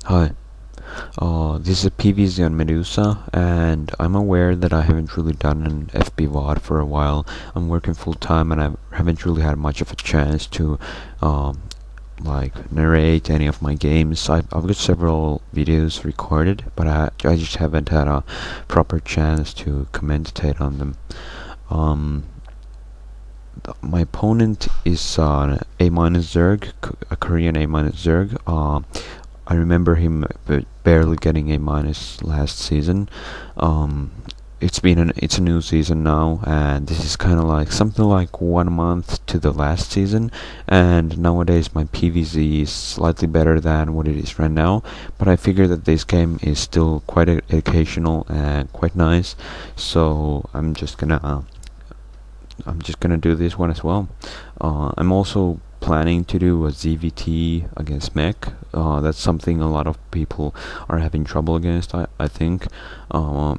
Hi, this is PvZ on Medusa, and I'm aware that I haven't really done an FPVOD for a while. I'm working full time, and I haven't really had much of a chance to narrate any of my games. I've got several videos recorded, but I just haven't had a proper chance to commentate on them. Um, my opponent is A-minus Zerg, a Korean A-minus Zerg. I remember him barely getting A-minus last season. It's a new season now, and this is kind of like something like 1 month to the last season. And nowadays my PvZ is slightly better than what it is right now, but I figure that this game is still quite educational and quite nice. So I'm just gonna do this one as well. I'm also planning to do a ZVT against mech. That's something a lot of people are having trouble against, I think. I'll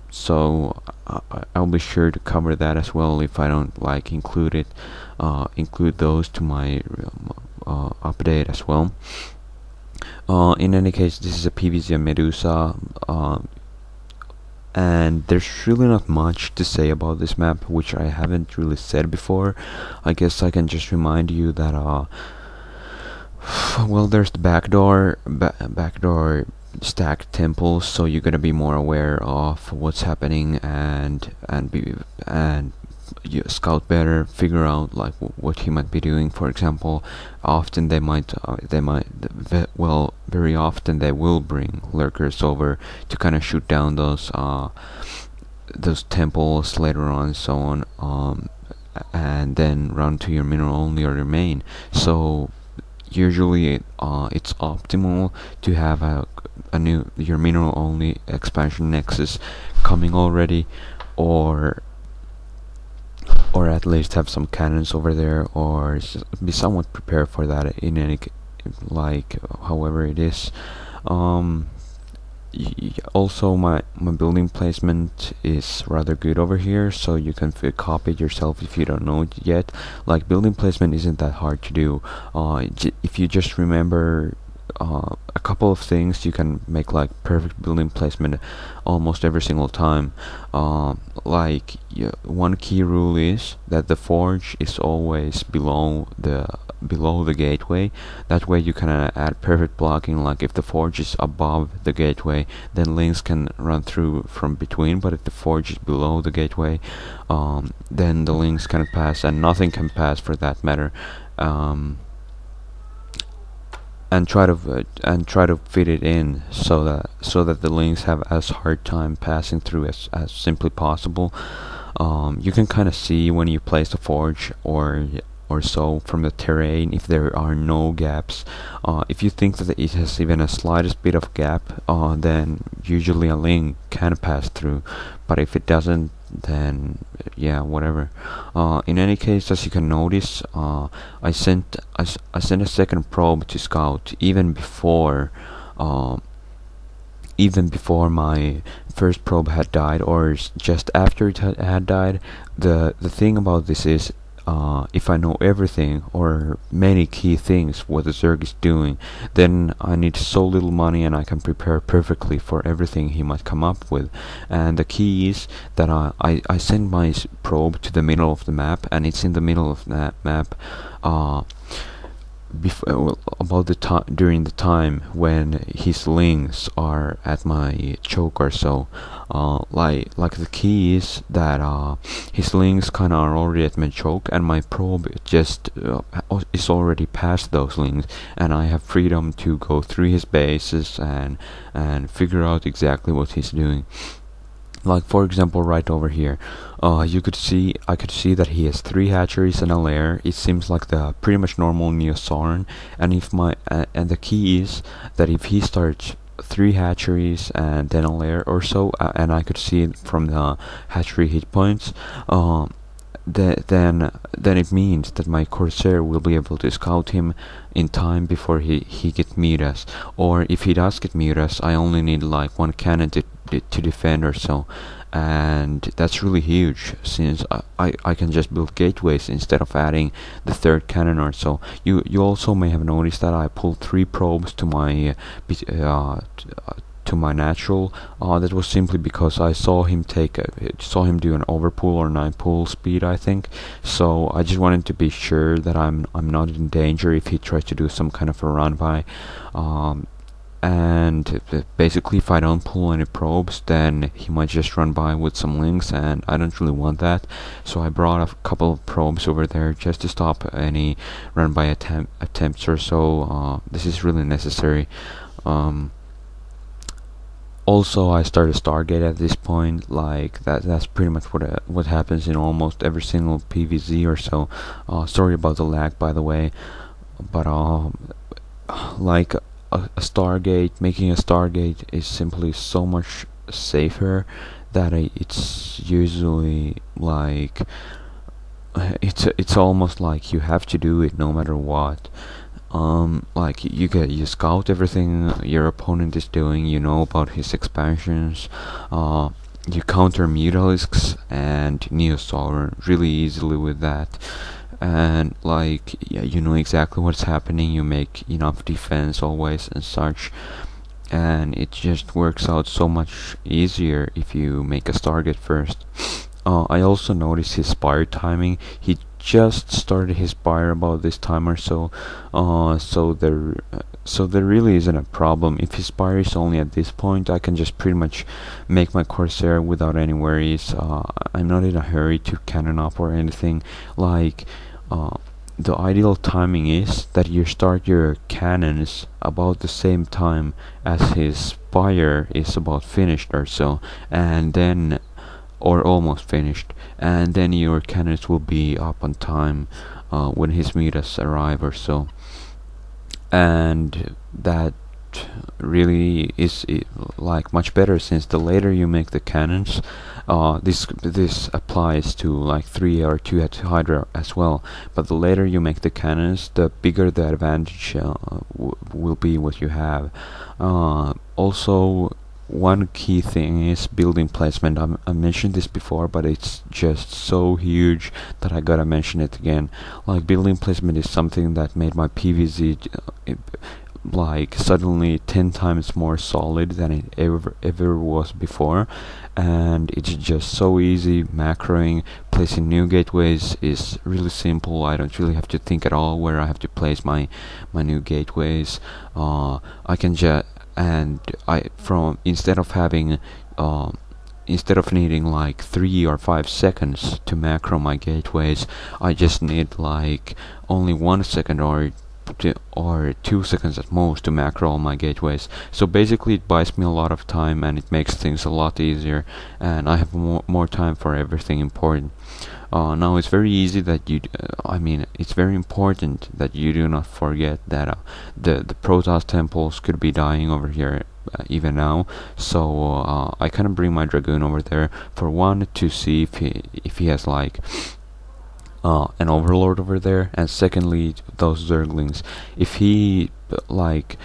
be sure to cover that as well if I don't include those to my update as well. In any case, this is a PvZ Medusa. And there's really not much to say about this map, which I haven't really said before. I guess I can just remind you that well, there's the backdoor stacked temples, so you're gonna be more aware of what's happening and you scout better, figure out like what he might be doing. For example, often very often they will bring lurkers over to kind of shoot down those temples later on, and so on, and then run to your mineral only or your main. So usually it's optimal to have your mineral only expansion nexus coming already, or at least have some cannons over there, or be somewhat prepared for that in any however it is. Also, my building placement is rather good over here, so you can copy it yourself if you don't know it yet. Like, building placement isn't that hard to do. If you just remember a couple of things, you can make like perfect building placement almost every single time. One key rule is that the forge is always below the gateway. That way you can add perfect blocking. Like, if the forge is above the gateway, then links can run through from between, but if the forge is below the gateway, then the links can pass, and nothing can pass for that matter. And try to fit it in so that the links have as hard time passing through as simply possible. You can kind of see when you place the forge or so from the terrain if there are no gaps. If you think that it has even a slightest bit of gap, then usually a link can pass through, but if it doesn't, then yeah, whatever. In any case, as you can notice, I sent a second probe to scout even before my first probe had died, or just after it had died. The thing about this is, if I know everything or many key things what the Zerg is doing, then I need so little money and I can prepare perfectly for everything he might come up with. And the key is that I send my probe to the middle of the map, and it's in the middle of that map during the time when his links are at my choke or so. Like the key is that his links kinda are already at my choke, and my probe just is already past those links, and I have freedom to go through his bases and figure out exactly what he's doing. Like, for example, right over here, I could see that he has 3 hatcheries and a lair. It seems like the pretty much normal Neosaurn, and and the key is that if he starts 3 hatcheries and then a lair or so, and I could see it from the hatchery hit points, then it means that my Corsair will be able to scout him in time before he gets Midas. Or if he does get Midas, I only need like 1 cannon to defend or so, and that's really huge, since I can just build gateways instead of adding the third cannon or so. You also may have noticed that I pulled 3 probes to my to my natural. That was simply because I saw him do an overpull or 9 pull speed, I think. So I just wanted to be sure that I'm not in danger if he tries to do some kind of a run by. And basically, if I don't pull any probes, then he might just run by with some links, and I don't really want that. So I brought a couple of probes over there just to stop any run by attempts or so. This is really necessary. Also, I started Stargate at this point. Like that's pretty much what happens in almost every single PvZ or so. Sorry about the lag, by the way, but like a Stargate, making a Stargate is simply so much safer that it's usually like it's almost like you have to do it no matter what. Like you scout everything your opponent is doing, you know about his expansions, you counter Mutalisks and Neosaur really easily with that, and like yeah, you know exactly what's happening, you make enough defense always and such, and it just works out so much easier if you make a Stargate first. I also noticed his spire timing. He just started his spire about this time or so, so there really isn't a problem. If his spire is only at this point, I can just pretty much make my Corsair without any worries. I'm not in a hurry to cannon up or anything. Like the ideal timing is that you start your cannons about the same time as his spire is about finished or so, and then or almost finished, and then your cannons will be up on time when his meters arrive or so. And that really is like much better, since the later you make the cannons, this applies to like 3 or 2 at Hydra as well, but the later you make the cannons, the bigger the advantage will be what you have. Also, one key thing is building placement. I mentioned this before, but it's just so huge that I gotta mention it again. Like, building placement is something that made my PvZ like suddenly 10 times more solid than it ever was before, and it's just so easy. Macroing, placing new gateways is really simple. I don't really have to think at all where I have to place my new gateways. I can just instead of needing like 3 or 5 seconds to macro my gateways, I just need like only 1 second or 2 seconds at most to macro all my gateways. So basically it buys me a lot of time, and it makes things a lot easier, and I have more time for everything important. Now it's very easy that it's very important that you do not forget that the Protoss temples could be dying over here even now. So I kind of bring my Dragoon over there for one, to see if he has like an Overlord over there, and secondly those Zerglings. If he like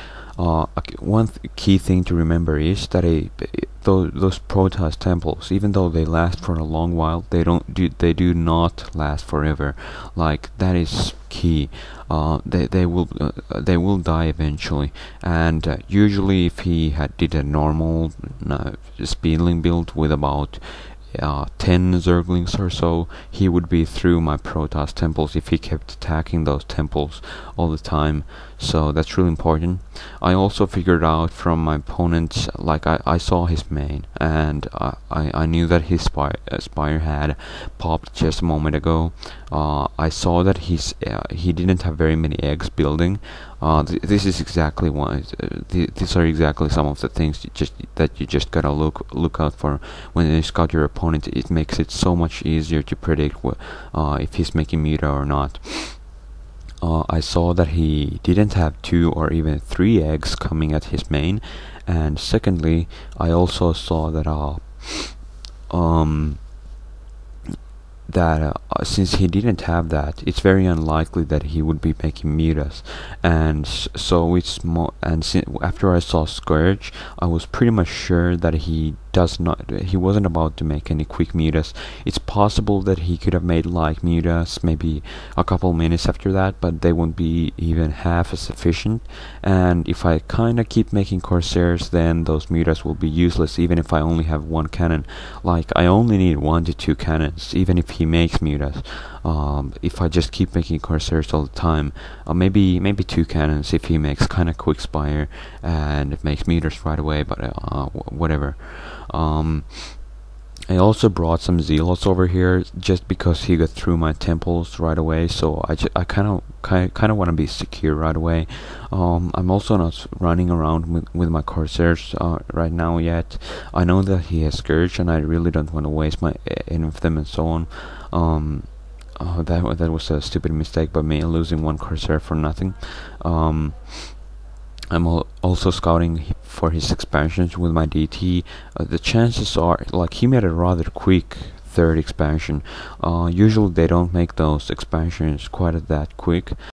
one key thing to remember is that those Protoss temples, even though they last for a long while, they do not last forever. Like, that is key. They will die eventually, and usually if he did a normal speedling build with about 10 Zerglings or so, he would be through my Protoss temples if he kept attacking those temples all the time. So that's really important. I also figured out from my opponents, like I saw his main, and I knew that his spire had popped just a moment ago. I saw that he didn't have very many eggs building. This is exactly why. These are exactly some of the things that you just gotta look out for when you scout your opponent. It makes it so much easier to predict if he's making muta or not. I saw that he didn't have 2 or even 3 eggs coming at his main, and secondly, I also saw that since he didn't have that, it's very unlikely that he would be making mutas, and so it's after I saw Scourge, I was pretty much sure that he he wasn't about to make any quick mutas. It's possible that he could have made like mutas maybe a couple minutes after that, but they won't be even half as efficient. And if I kind of keep making Corsairs, then those mutas will be useless even if I only have one cannon. Like, I only need 1 to 2 cannons even if he makes mutas. If I just keep making Corsairs all the time, maybe 2 cannons if he makes kind of quick spire and it makes meters right away, but whatever. I also brought some zealots over here just because he got through my temples right away, so I kind of want to be secure right away. I'm also not running around with my Corsairs right now yet. I know that he has Scourge and I really don't want to waste any of them and so on. That was a stupid mistake by me, losing 1 Corsair for nothing. I'm also scouting for his expansions with my DT. The chances are, like, he made a rather quick 3rd expansion. Usually they don't make those expansions quite that quick,